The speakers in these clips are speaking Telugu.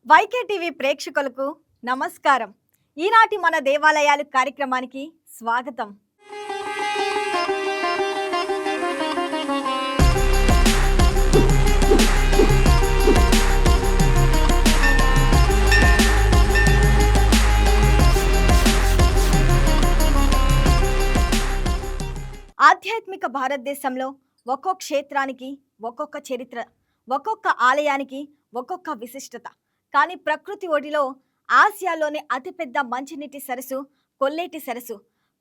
వైకే టీవీ ప్రేక్షకులకు నమస్కారం. ఈనాటి మన దేవాలయాలు కార్యక్రమానికి స్వాగతం. ఆధ్యాత్మిక భారతదేశంలో ఒక్కో క్షేత్రానికి ఒక్కొక్క చరిత్ర, ఒక్కొక్క ఆలయానికి ఒక్కొక్క విశిష్టత. కానీ ప్రకృతి ఒడిలో ఆసియాలోని అతిపెద్ద మంచినీటి సరస్సు కొల్లేటి సరస్సు.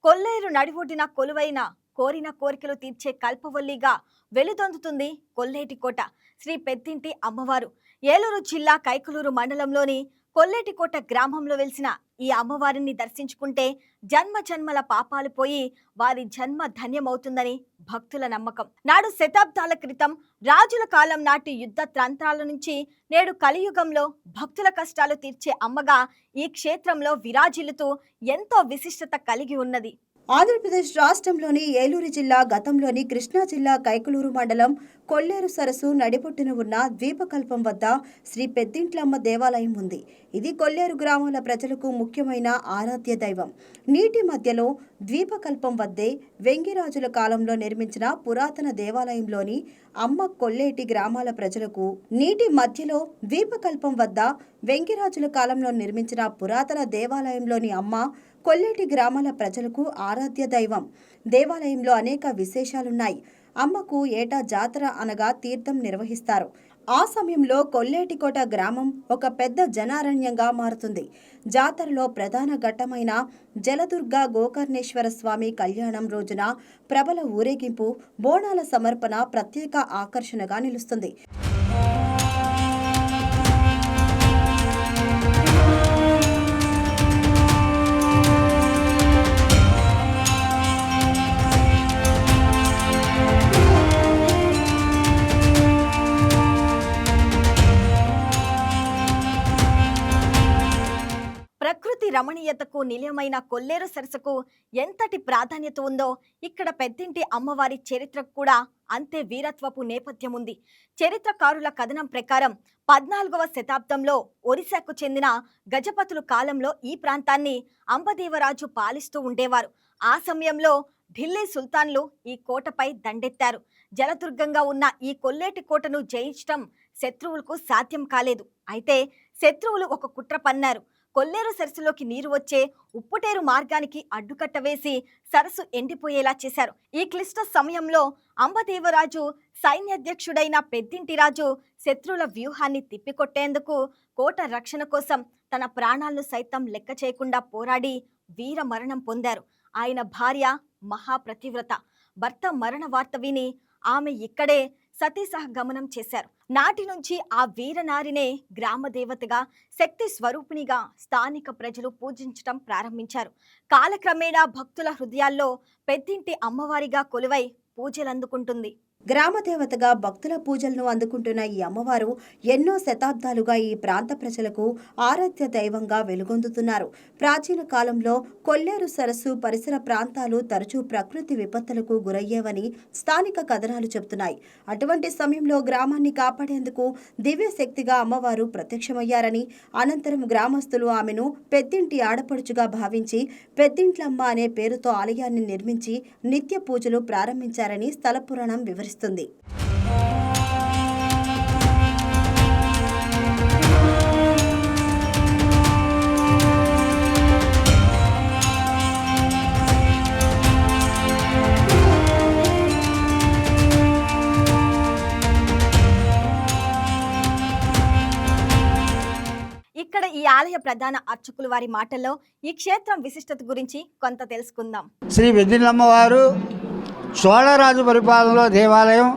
కొల్లేరు నడిఒడ్డిన కొలువైన కోరిన కోరికలు తీర్చే కల్పవల్లిగా వెలుదొందుతుంది కొల్లేటి కోట. శ్రీ పెద్దింటి అమ్మవారు ఏలూరు జిల్లా కైకలూరు మండలంలోని కొల్లేటికోట గ్రామంలో వెలిసిన ఈ అమ్మవారిని దర్శించుకుంటే జన్మ జన్మల పాపాలు పోయి వారి జన్మ ధన్యమవుతుందని భక్తుల నమ్మకం. నాడు శతాబ్దాల క్రితం రాజుల కాలం నాటి యుద్ధ తంత్రాల నుంచి నేడు కలియుగంలో భక్తుల కష్టాలు తీర్చే అమ్మగా ఈ క్షేత్రంలో విరాజిల్లుతూ ఎంతో విశిష్టత కలిగి ఉన్నది. ఆంధ్రప్రదేశ్ రాష్ట్రంలోని ఏలూరు జిల్లా గతంలోని కృష్ణా జిల్లా కైకలూరు మండలం కొల్లేరు సరస్సు నడిబొట్టున ఉన్న ద్వీపకల్పం వద్ద శ్రీ పెద్దింట్లమ్మ దేవాలయం ఉంది. ఇది కొల్లేరు గ్రామాల ప్రజలకు ముఖ్యమైన ఆరాధ్య దైవం. నీటి మధ్యలో ద్వీపకల్పం వద్దే వెంగిరాజుల కాలంలో నిర్మించిన పురాతన దేవాలయంలోని అమ్మ కొల్లేటి గ్రామాల ప్రజలకు నీటి మధ్యలో ద్వీపకల్పం వద్ద వెంగిరాజుల కాలంలో నిర్మించిన పురాతన దేవాలయంలోని అమ్మ కొల్లేటి గ్రామాల ప్రజలకు ఆరాధ్య దైవం. దేవాలయంలో అనేక విశేషాలున్నాయి. అమ్మకు ఏటా జాతర అనగా తీర్థం నిర్వహిస్తారు. ఆ సమయంలో కొల్లేటికోట గ్రామం ఒక పెద్ద జనారణ్యంగా మారుతుంది. జాతరలో ప్రధాన ఘట్టమైన జలదుర్గ గోకర్ణేశ్వర స్వామి కళ్యాణం రోజున ప్రబల ఊరేగింపు, బోనాల సమర్పణ ప్రత్యేక ఆకర్షణగా నిలుస్తుంది. ప్రకృతి రమణీయతకు నిలయమైన కొల్లేరు సరస్సుకు ఎంతటి ప్రాధాన్యత ఉందో ఇక్కడ పెద్దింటి అమ్మవారి చరిత్రకు కూడా అంతే వీరత్వపు నేపథ్యం ఉంది. చరిత్రకారుల కథనం ప్రకారం 14వ శతాబ్దంలో ఒరిస్సాకు చెందిన గజపతుల కాలంలో ఈ ప్రాంతాన్ని అంబదేవరాజు పాలిస్తూ ఉండేవారు. ఆ సమయంలో ఢిల్లీ సుల్తాన్లు ఈ కోటపై దండెత్తారు. జలదుర్గంగా ఉన్న ఈ కొల్లేటి కోటను జయించడం శత్రువులకు సాధ్యం కాలేదు. అయితే శత్రువులు ఒక కుట్ర పన్నారు. కొల్లేరు సరస్సులోకి నీరు వచ్చే ఉప్పుటేరు మార్గానికి అడ్డుకట్ట వేసి సరస్సు ఎండిపోయేలా చేశారు. ఈ క్లిష్ట సమయంలో అంబదేవరాజు సైన్యాధ్యక్షుడైన పెద్దింటిరాజు శత్రువుల వ్యూహాన్ని తిప్పికొట్టేందుకు కోట రక్షణ కోసం తన ప్రాణాలను సైతం లెక్క చేయకుండా పోరాడి వీర మరణం పొందారు. ఆయన భార్య మహాప్రతివ్రత. భర్త మరణ వార్త విని ఆమె ఇక్కడే సతీసహగమనం చేశారు. నాటి నుంచి ఆ వీరనారినే గ్రామదేవతగా, శక్తి స్వరూపిణిగా స్థానిక ప్రజలు పూజించడం ప్రారంభించారు. కాలక్రమేణా భక్తుల హృదయాల్లో పెద్దింటి అమ్మవారిగా కొలువై పూజలందుకుంటుంది. గ్రామదేవతగా భక్తుల పూజలను అందుకుంటున్న ఈ అమ్మవారు ఎన్నో శతాబ్దాలుగా ఈ ప్రాంత ప్రజలకు ఆరాధ్య దైవంగా వెలుగొందుతున్నారు. ప్రాచీన కాలంలో కొల్లేరు సరస్సు పరిసర ప్రాంతాలు తరచూ ప్రకృతి విపత్తులకు గురయ్యేవని స్థానిక కథనాలు చెబుతున్నాయి. అటువంటి సమయంలో గ్రామాన్ని కాపాడేందుకు దివ్య శక్తిగా అమ్మవారు ప్రత్యక్షమయ్యారని, అనంతరం గ్రామస్తులు ఆమెను పెద్దింటి ఆడపడుచుగా భావించి పెద్దింట్లమ్మ అనే పేరుతో ఆలయాన్ని నిర్మించి నిత్య పూజలు ప్రారంభించారని స్థల పురాణం వివరిస్తుంది. ఇక్కడ ఈ ఆలయ ప్రధాన అర్చకులు వారి మాటల్లో ఈ క్షేత్రం విశిష్టత గురించి కొంత తెలుసుకుందాం. శ్రీ పెద్దింట్లమ్మవారు చోళరాజు పరిపాలనలో దేవాలయం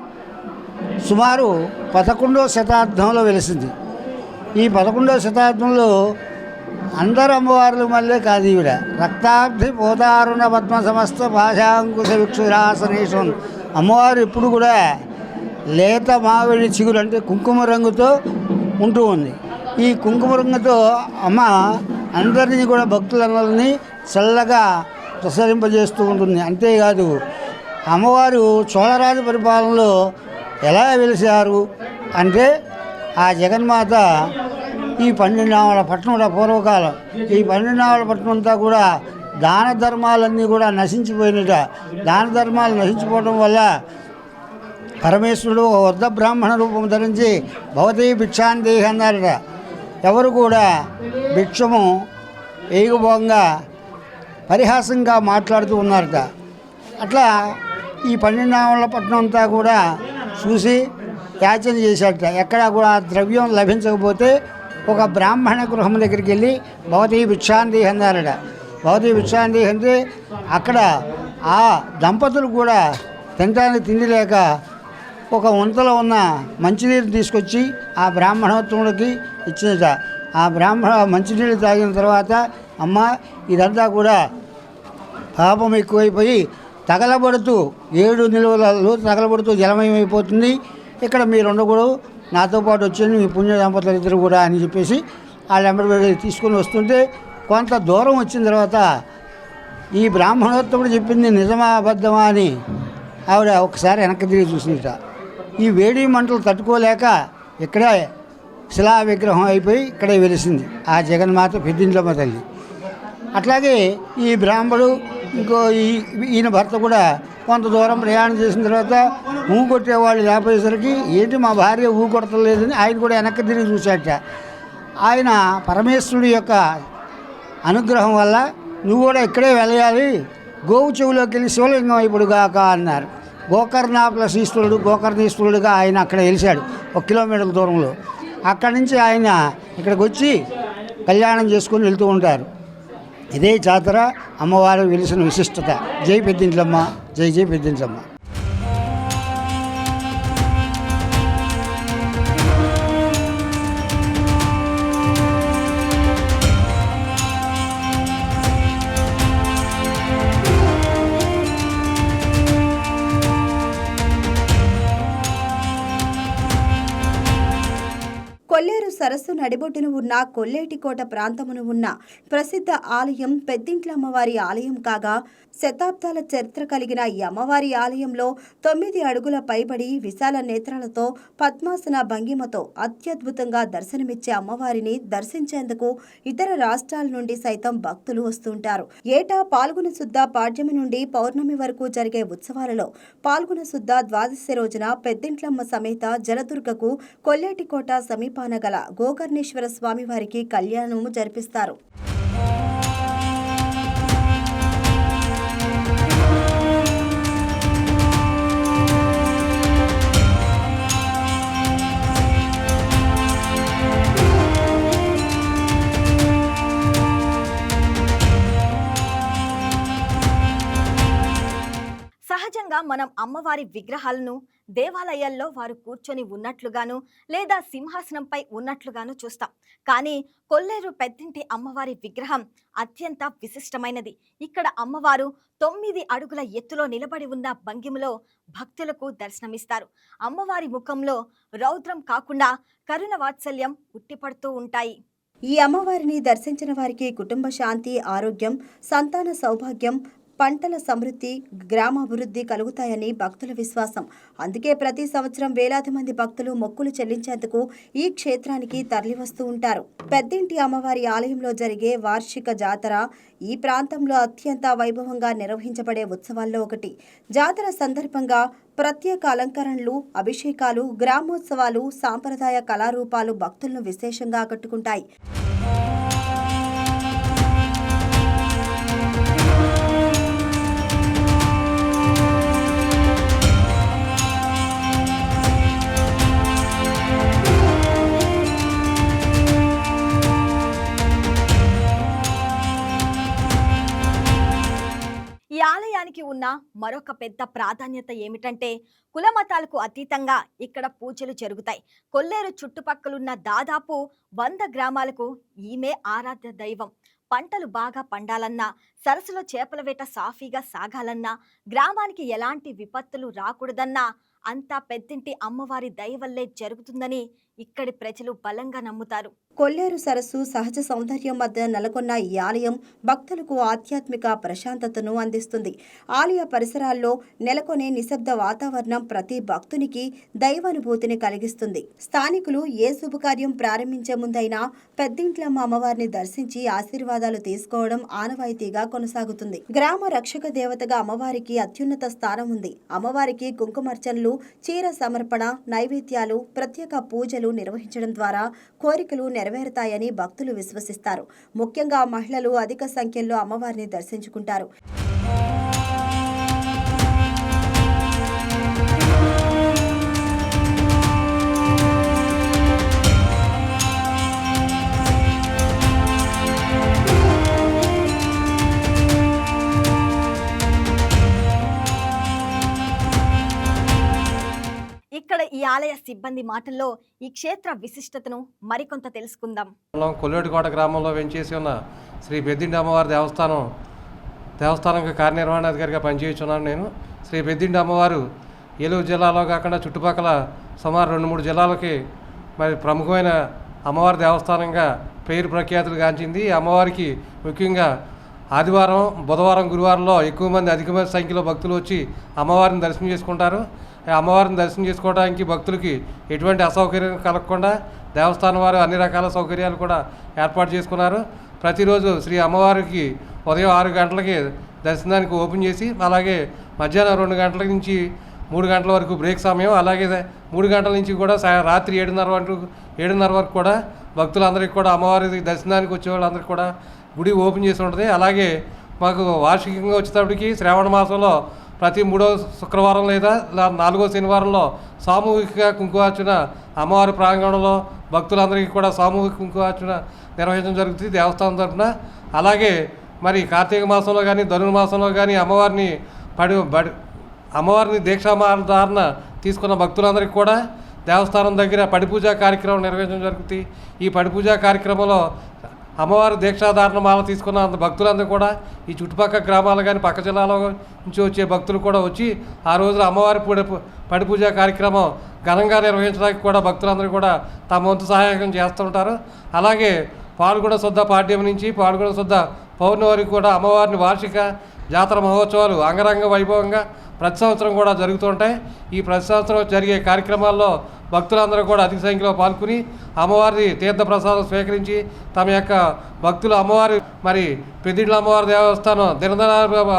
సుమారు 11వ శతాబ్దంలో వెలిసింది. ఈ 11వ శతాబ్దంలో అందరు అమ్మవార్లు మళ్ళీ కాదు ఈవిడ. రక్తాబ్ధి పోతారుణ పద్మ సమస్త భాషాంకుశ విక్షురాసనేశ్వరం అమ్మవారు ఇప్పుడు కూడా లేత మామిడి చిగురు అంటే కుంకుమ రంగుతో ఉంటూ ఉంది. ఈ కుంకుమ రంగుతో అమ్మ అందరినీ కూడా భక్తులందరినీ చల్లగా ప్రసరింపజేస్తూ ఉంటుంది. అంతేకాదు అమ్మవారు చోళరాజు పరిపాలనలో ఎలా వెలిశారు అంటే ఆ జగన్మాత ఈ పన్నెండామల పట్టణంలో పూర్వకాలం ఈ పన్నెండామల పట్టణం అంతా కూడా దాన ధర్మాలన్నీ కూడా నశించిపోయినట. దాన ధర్మాలు నశించిపోవడం వల్ల పరమేశ్వరుడు వద్ద బ్రాహ్మణ రూపం ధరించి భవతీ భిక్షాందేహి అన్నారట. ఎవరు కూడా భిక్షము వేయకపోగా పరిహాసంగా మాట్లాడుతూ ఉన్నారట. అట్లా ఈ పన్నెండామల పట్టణం అంతా కూడా చూసి యాచన చేశాడట. ఎక్కడా కూడా ద్రవ్యం లభించకపోతే ఒక బ్రాహ్మణ గృహం దగ్గరికి వెళ్ళి భవతీ భిక్షాందేహి అన్నారట. భవతీ భిక్షాందేహి అంటే అక్కడ ఆ దంపతులు కూడా తినడానికి తిండి లేక ఒక వంతలో ఉన్న మంచినీరు తీసుకొచ్చి ఆ బ్రాహ్మణోత్తముడికి ఇచ్చినట. ఆ బ్రాహ్మణ మంచినీళ్ళు తాగిన తర్వాత అమ్మ ఇదంతా కూడా పాపం ఎక్కువైపోయి తగలబడుతూ 7 నిలువలలో తగలబడుతూ జలమయమైపోతుంది. ఇక్కడ మీరు ఉండకూడదు, నాతో పాటు వచ్చింది మీ పుణ్య దంపతులు ఇద్దరు కూడా అని చెప్పేసి వాళ్ళు ఎంబడి తీసుకొని వస్తుంటే కొంత దూరం వచ్చిన తర్వాత ఈ బ్రాహ్మణోత్తముడు చెప్పింది నిజమా అబద్ధమా అని ఆవిడ ఒకసారి వెనక్కి తిరిగి చూసిందట. ఈ వేడి మంటలు తట్టుకోలేక ఇక్కడే శిలా విగ్రహం అయిపోయి ఇక్కడే వెలిసింది ఆ జగన్మాత పెద్దింట్లమ్మ తల్లి. అట్లాగే ఈ బ్రాహ్మడు ఇంకో ఈయన భర్త కూడా కొంత దూరం ప్రయాణం చేసిన తర్వాత ఊ కొట్టేవాళ్ళు లేకపోయేసరికి ఏంటి మా భార్య ఊ కొడతలేదని ఆయన కూడా వెనక్కి తిరిగి చూశాట. ఆయన పరమేశ్వరుడి యొక్క అనుగ్రహం వల్ల నువ్వు కూడా ఇక్కడే వెళ్ళాలి, గోవు చెవులోకి వెళ్ళి శివలింగం అయిపోడుగాక అన్నారు. గోకర్ణ ప్లస్ ఈశ్వరుడు గోకర్ణేశ్వరుడుగా ఆయన అక్కడ వెలిశాడు 1 కిలోమీటర్ల దూరంలో. అక్కడి నుంచి ఆయన ఇక్కడికి వచ్చి కళ్యాణం చేసుకొని వెళ్తూ ఉంటారు. ఇదే జాతర అమ్మవారు వెలిసిన విశిష్టత. జై పెద్దింట్లమ్మ, జై జై పెద్దింట్లమ్మ. కొల్లేరు సరస్సు నడిబొడ్డున ఉన్న కొల్లేటికోట ప్రాంతమున ఉన్న ప్రసిద్ధ ఆలయం పెద్దింట్లమ్మవారి ఆలయం కాగా శతాబ్దాల చరిత్ర కలిగిన ఈ అమ్మవారి ఆలయంలో 9 అడుగుల పైబడి విశాల నేత్రాలతో పద్మాసన భంగిమతో అత్యద్భుతంగా దర్శనమిచ్చే అమ్మవారిని దర్శించేందుకు ఇతర రాష్ట్రాల నుండి సైతం భక్తులు వస్తుంటారు. ఏటా పాల్గొన శుద్ధ పాడ్యమి నుండి పౌర్ణమి వరకు జరిగే ఉత్సవాలలో పాల్గొన శుద్ధ ద్వాదశి రోజున పెద్దింట్లమ్మ సమేత జలదుర్గకు కొల్లేటికోట సమీపాన గల గోకర్ణేశ్వర స్వామివారికి కళ్యాణము జరిపిస్తారు. సహజంగా మనం అమ్మవారి విగ్రహాలను దేవాలయాల్లో వారు కూర్చొని ఉన్నట్లుగాను లేదా సింహాసనంపై ఉన్నట్లుగాను చూస్తాం. కానీ కొల్లేరు పెద్దింటి అమ్మవారి విగ్రహం అత్యంత విశిష్టమైనది. ఇక్కడ అమ్మవారు 9 అడుగుల ఎత్తులో నిలబడి ఉన్న భంగిమలో భక్తులకు దర్శనమిస్తారు. అమ్మవారి ముఖంలో రౌద్రం కాకుండా కరుణ వాత్సల్యం ఉట్టిపడుతూ ఉంటాయి. ఈ అమ్మవారిని దర్శించిన వారికి కుటుంబ శాంతి, ఆరోగ్యం, సంతాన సౌభాగ్యం, పంటల సమృద్ధి, గ్రామాభివృద్ధి కలుగుతాయని భక్తుల విశ్వాసం. అందుకే ప్రతి సంవత్సరం వేలాది మంది భక్తులు మొక్కులు చెల్లించేందుకు ఈ క్షేత్రానికి తరలివస్తూ ఉంటారు. పెద్దింటి అమ్మవారి ఆలయంలో జరిగే వార్షిక జాతర ఈ ప్రాంతంలో అత్యంత వైభవంగా నిర్వహించబడే ఉత్సవాల్లో ఒకటి. జాతర సందర్భంగా ప్రత్యేక అలంకరణలు, అభిషేకాలు, గ్రామోత్సవాలు, సాంప్రదాయ కళారూపాలు భక్తులను విశేషంగా ఆకట్టుకుంటాయి. ఈ ఆలయానికి ఉన్న మరొక పెద్ద ప్రాధాన్యత ఏమిటంటే కులమతాలకు అతీతంగా ఇక్కడ పూజలు జరుగుతాయి. కొల్లేరు చుట్టుపక్కలున్న దాదాపు 100 గ్రామాలకు ఈమె ఆరాధ్య దైవం. పంటలు బాగా పండాలన్నా, సరస్సులో చేపల వేట సాఫీగా సాగాలన్నా, గ్రామానికి ఎలాంటి విపత్తులు రాకూడదన్నా అంతా పెద్దింటి అమ్మవారి దయ వల్లే జరుగుతుందని ఇక్కడి ప్రజలు బలంగా నమ్ముతారు. కొల్లేరు సరస్సు సహజ సౌందర్యం మధ్య నెలకొన్న ఈ ఆలయం భక్తులకు ఆధ్యాత్మిక ప్రశాంతతను అందిస్తుంది. ఆలయ పరిసరాల్లో నెలకొనే నిశ్శబ్ద వాతావరణం ప్రతి భక్తునికి దైవానుభూతిని కలిగిస్తుంది. స్థానికులు ఏ శుభకార్యం ప్రారంభించే ముందైనా పెద్దింట్లమ్మ అమ్మవారిని దర్శించి ఆశీర్వాదాలు తీసుకోవడం ఆనవాయితీగా కొనసాగుతుంది. గ్రామ రక్షక దేవతగా అమ్మవారికి అత్యున్నత స్థానం ఉంది. అమ్మవారికి కుంకుమార్చనలు, చీర సమర్పణ, నైవేద్యాలు, ప్రత్యేక పూజలు నిర్వహించడం ద్వారా కోరికలు నెరవేరుతాయని భక్తులు విశ్వసిస్తారు. ముఖ్యంగా మహిళలు అధిక సంఖ్యలో అమ్మవారిని దర్శించుకుంటారు. ఇక్కడ ఈ ఆలయ సిబ్బంది మాటల్లో ఈ క్షేత్ర విశిష్టతను మరికొంత తెలుసుకుందాం. కొల్లేటికోట గ్రామంలో వెంచేసి ఉన్న శ్రీ పెద్దింటి అమ్మవారి దేవస్థానం కార్యనిర్వహణాధికారిగా పనిచేస్తున్నాను. నేను శ్రీ పెద్దింటి అమ్మవారు ఏలూరు జిల్లాలో కాకుండా చుట్టుపక్కల సుమారు 2-3 జిల్లాలకి మరి ప్రముఖమైన అమ్మవారి దేవస్థానంగా పేరు ప్రఖ్యాతులు గాంచింది. ఈ అమ్మవారికి ముఖ్యంగా ఆదివారం, బుధవారం, గురువారంలో అధిక సంఖ్యలో భక్తులు వచ్చి అమ్మవారిని దర్శనం చేసుకుంటారు. అమ్మవారిని దర్శనం చేసుకోవడానికి భక్తులకి ఎటువంటి అసౌకర్యం కలగకుండా దేవస్థానం వారు అన్ని రకాల సౌకర్యాలు కూడా ఏర్పాటు చేసుకున్నారు. ప్రతిరోజు శ్రీ అమ్మవారికి ఉదయం 6 గంటలకి దర్శనానికి ఓపెన్ చేసి, అలాగే మధ్యాహ్నం 2 గంటల నుంచి 3 గంటల వరకు బ్రేక్ సమయం, అలాగే 3 గంటల నుంచి కూడా రాత్రి 7:30 వరకు కూడా భక్తులందరికీ కూడా అమ్మవారి దర్శనానికి వచ్చే వాళ్ళందరికీ కూడా గుడి ఓపెన్ చేసి ఉంటుంది. అలాగే మాకు వార్షికంగా వచ్చేటప్పటికి శ్రావణ మాసంలో ప్రతి 3వ శుక్రవారం లేదా 4వ శనివారంలో సామూహిక కుంకుమార్చన అమ్మవారి ప్రాంగణంలో భక్తులందరికీ కూడా సామూహిక కుంకుమార్చన నిర్వహించడం జరుగుతుంది దేవస్థానం తరఫున. అలాగే మరి కార్తీక మాసంలో కానీ ధనుర్మాసంలో కానీ అమ్మవారిని దీక్షాధారణ తీసుకున్న భక్తులందరికీ కూడా దేవస్థానం దగ్గర పడిపూజా కార్యక్రమం నిర్వహించడం జరుగుతుంది. ఈ పడిపూజా కార్యక్రమంలో అమ్మవారి దీక్షాధారణ మాల తీసుకున్న భక్తులందరూ కూడా ఈ చుట్టుపక్కల గ్రామాలు కానీ పక్క జిల్లాలో నుంచి వచ్చే భక్తులు కూడా వచ్చి ఆ రోజున అమ్మవారి పడిపూజ కార్యక్రమం ఘనంగా నిర్వహించడానికి కూడా భక్తులందరూ కూడా తమ వంతు సహాయం చేస్తుంటారు. అలాగే పాల్గొన శుద్ధ పాడ్యం నుంచి పాల్గొన శుద్ధ పౌర్ణమి వరకు కూడా అమ్మవారిని వార్షిక జాతర మహోత్సవాలు అంగరంగ వైభవంగా ప్రతి సంవత్సరం కూడా జరుగుతుంటాయి. ఈ ప్రతి సంవత్సరం జరిగే కార్యక్రమాల్లో భక్తులందరూ కూడా అధిక సంఖ్యలో పాల్గొని అమ్మవారి తీర్థప్రసాదం స్వీకరించి తమ యొక్క భక్తులు అమ్మవారి మరి పెద్దింట్ల అమ్మవారి దేవస్థానం దినదిన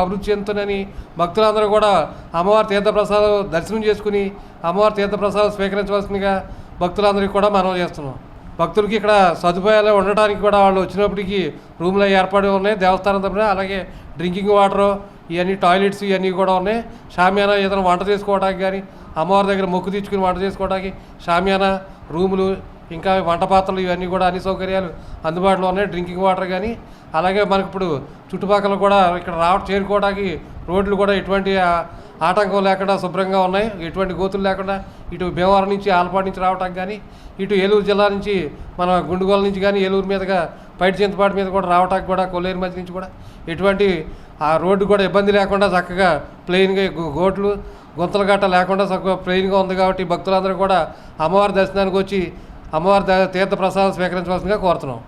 అభివృద్ధి చెందుతుందని భక్తులందరూ కూడా అమ్మవారి తీర్థప్రసాదం దర్శనం చేసుకుని అమ్మవారి తీర్థప్రసాదం స్వీకరించవలసిందిగా భక్తులందరికీ కూడా మనవి చేస్తున్నాం. భక్తులకి ఇక్కడ సదుపాయాలు ఉండటానికి కూడా వాళ్ళు వచ్చినప్పటికీ రూమ్లు ఏర్పడి ఉన్నాయి దేవస్థానం తరపున. అలాగే డ్రింకింగ్ వాటరు, ఇవన్నీ టాయిలెట్స్ ఇవన్నీ కూడా ఉన్నాయి. షామియానా ఏదైనా వంట చేసుకోవడానికి కానీ అమ్మవారి దగ్గర మొక్కు తీర్చుకుని వంట చేసుకోవడానికి షామియానా, రూములు, ఇంకా వంట పాత్రలు ఇవన్నీ కూడా అన్ని సౌకర్యాలు అందుబాటులో ఉన్నాయి. డ్రింకింగ్ వాటర్ కానీ అలాగే మనకి ఇప్పుడు చుట్టుపక్కల కూడా ఇక్కడ చేరుకోవడానికి రోడ్లు కూడా ఎటువంటి ఆటంకం లేకుండా శుభ్రంగా ఉన్నాయి. ఎటువంటి గోతులు లేకుండా ఇటు భీమవరం నుంచి ఆలపాడు నుంచి రావడానికి కానీ ఇటు ఏలూరు జిల్లా నుంచి మన గుండుగోల నుంచి కానీ ఏలూరు మీదుగా పైటి చింతపాటి మీద కూడా రావడానికి కూడా కొల్లేరు మధ్య నుంచి కూడా ఎటువంటి ఆ రోడ్డు కూడా ఇబ్బంది లేకుండా చక్కగా ప్లెయిన్గా గోట్లు గుంతలు గట్ట లేకుండా చక్కగా ప్లెయిన్గా ఉంది. కాబట్టి భక్తులందరూ కూడా అమ్మవారి దర్శనానికి వచ్చి అమ్మవారి తీర్థ ప్రసాదం స్వీకరించవలసిందిగా కోరుతున్నాం.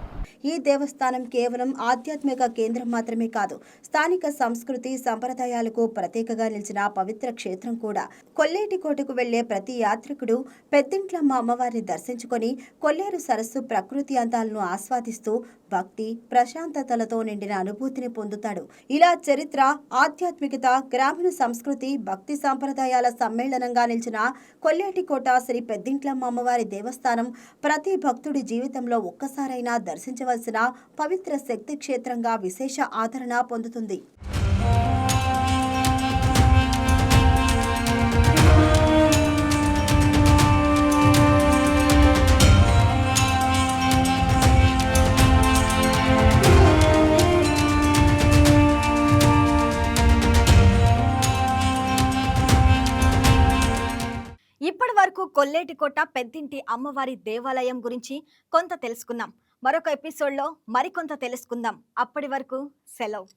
ఈ దేవస్థానం కేవలం ఆధ్యాత్మిక కేంద్రం మాత్రమే కాదు, స్థానిక సంస్కృతి సంప్రదాయాలకు ప్రత్యేకగా నిలిచిన పవిత్ర క్షేత్రం కూడా. కొల్లేటికోటకు వెళ్లే ప్రతి యాత్రికుడు పెద్దింట్లమ్మ అమ్మవారిని దర్శించుకొని కొల్లేరు సరస్సు ప్రకృతి అందాలను ఆస్వాదిస్తూ భక్తి ప్రశాంతతలతో నిండిన అనుభూతిని పొందుతాడు. ఇలా చరిత్ర, ఆధ్యాత్మికత, గ్రామీణ సంస్కృతి, భక్తి సంప్రదాయాల సమ్మేళనంగా నిలిచిన కొల్లేటికోట శ్రీ పెద్దింట్లమ్మ అమ్మవారి దేవస్థానం ప్రతి భక్తుడి జీవితంలో ఒక్కసారైనా దర్శించవలసిన పవిత్ర శక్తి క్షేత్రంగా విశేష ఆదరణ పొందుతుంది. ఇప్పటి వరకు కొల్లేటికోట పెద్దింటి అమ్మవారి దేవాలయం గురించి కొంత తెలుసుకున్నాం. మరొక ఎపిసోడ్లో మరికొంత తెలుసుకుందాం. అప్పటి వరకు సెలవు.